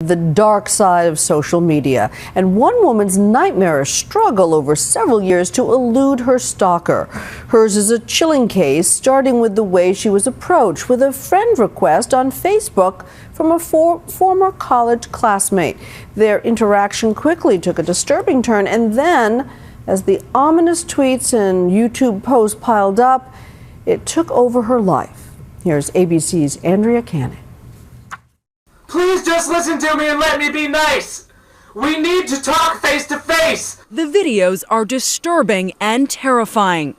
The dark side of social media, and one woman's nightmarish struggle over several years to elude her stalker. Hers is a chilling case, starting with the way she was approached with a friend request on Facebook from a former college classmate. Their interaction quickly took a disturbing turn, and then, as the ominous tweets and YouTube posts piled up, it took over her life. Here's ABC's Andrea Cannon. Please just listen to me and let me be nice. We need to talk face to face. The videos are disturbing and terrifying.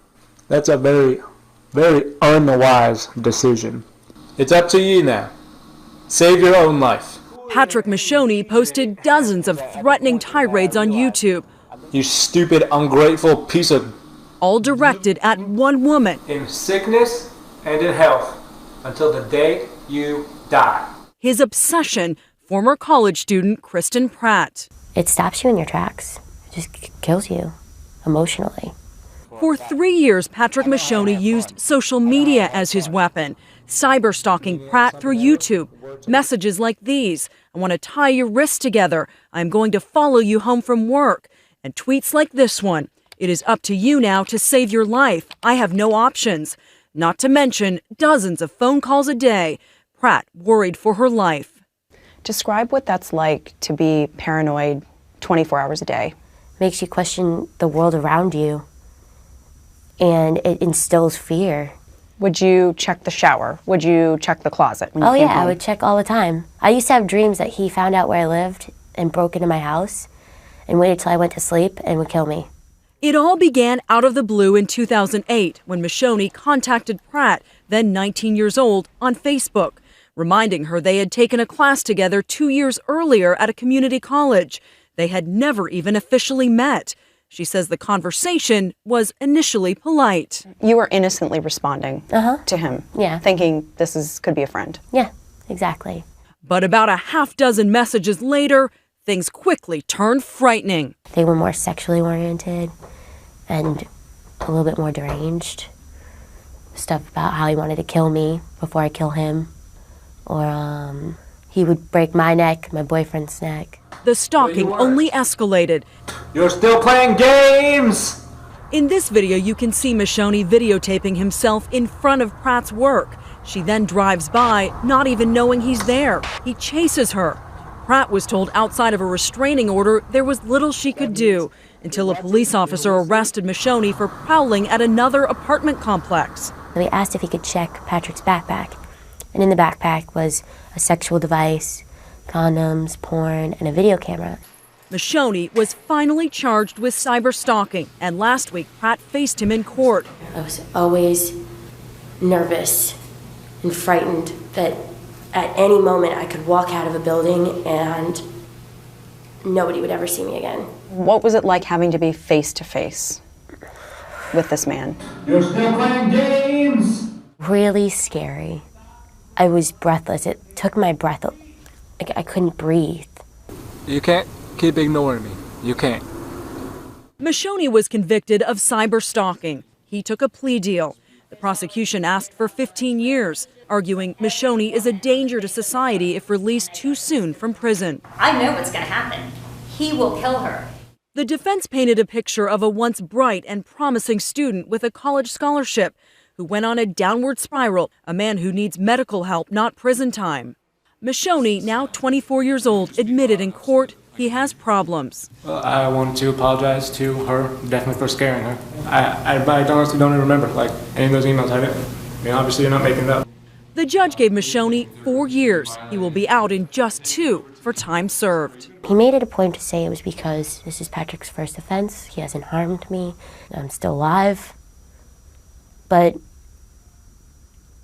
That's a very, very unwise decision. It's up to you now. Save your own life. Patrick Mashoni posted dozens of threatening tirades on YouTube. You stupid, ungrateful piece of... all directed at one woman. In sickness and in health, until the day you die. His obsession, former college student Kristen Pratt. It stops you in your tracks. It just kills you emotionally. For 3 years, Patrick Mashoni used social media as his weapon, cyber-stalking Pratt through YouTube. Messages like these: "I want to tie your wrists together. I'm going to follow you home from work." And tweets like this one: "It is up to you now to save your life. I have no options." Not to mention dozens of phone calls a day. Pratt worried for her life. Describe what that's like to be paranoid 24 hours a day. Makes you question the world around you, and it instills fear. Would you check the shower? Would you check the closet when you came home? I would check all the time. I used to have dreams that he found out where I lived and broke into my house and waited till I went to sleep and would kill me. It all began out of the blue in 2008 when Mashoni contacted Pratt, then 19 years old, on Facebook, reminding her they had taken a class together 2 years earlier at a community college. They had never even officially met. She says the conversation was initially polite. You were innocently responding to him, thinking this could be a friend. Yeah, exactly. But about a half dozen messages later, things quickly turned frightening. They were more sexually oriented and a little bit more deranged. Stuff about how he wanted to kill me before I kill him. Or he would break my neck, my boyfriend's neck. The stalking only escalated. You're still playing games! In this video, you can see Mashoni videotaping himself in front of Pratt's work. She then drives by, not even knowing he's there. He chases her. Pratt was told outside of a restraining order there was little she could do until a police officer arrested Mashoni for prowling at another apartment complex. We asked if he could check Patrick's backpack. And in the backpack was a sexual device, condoms, porn, and a video camera. Mashoni was finally charged with cyber-stalking, and last week Pratt faced him in court. I was always nervous and frightened that at any moment I could walk out of a building and nobody would ever see me again. What was it like having to be face-to-face with this man? You're still playing games! Really scary. I was breathless. It took my breath. I couldn't breathe. You can't keep ignoring me. You can't. Mashoni was convicted of cyber-stalking. He took a plea deal. The prosecution asked for 15 years, arguing Mashoni is a danger to society if released too soon from prison. I know what's going to happen. He will kill her. The defense painted a picture of a once bright and promising student with a college scholarship who went on a downward spiral, a man who needs medical help, not prison time. Mashoni, now 24 years old, admitted in court he has problems. Well, I want to apologize to her, definitely for scaring her. I honestly don't even remember, any of those emails. Obviously you're not making it up. The judge gave Mashoni 4 years. He will be out in just 2 for time served. He made it a point to say it was because this is Patrick's first offense. He hasn't harmed me. I'm still alive. But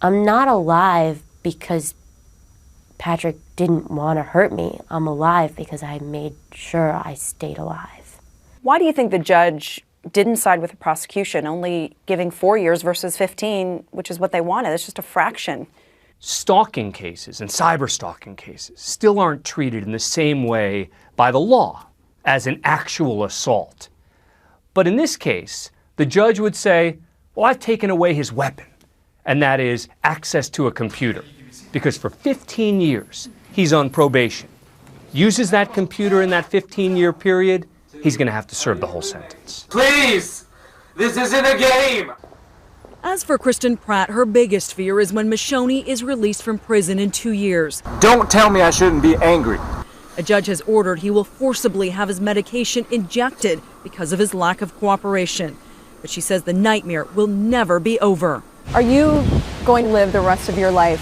I'm not alive because Patrick didn't want to hurt me. I'm alive because I made sure I stayed alive. Why do you think the judge didn't side with the prosecution, only giving 4 years versus 15, which is what they wanted? It's just a fraction. Stalking cases and cyber-stalking cases still aren't treated in the same way by the law as an actual assault. But in this case, the judge would say, well, I've taken away his weapon, and that is access to a computer, because for 15 years, he's on probation. uses that computer in that 15-year period, he's going to have to serve the whole sentence. Please! This isn't a game! As for Kristen Pratt, her biggest fear is when Mashoni is released from prison in 2 years. Don't tell me I shouldn't be angry. A judge has ordered he will forcibly have his medication injected because of his lack of cooperation. But she says the nightmare will never be over. Are you going to live the rest of your life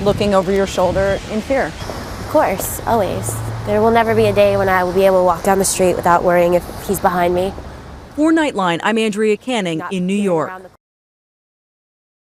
looking over your shoulder in fear? Of course, always. There will never be a day when I will be able to walk down the street without worrying if he's behind me. For Nightline, I'm Andrea Canning in New York.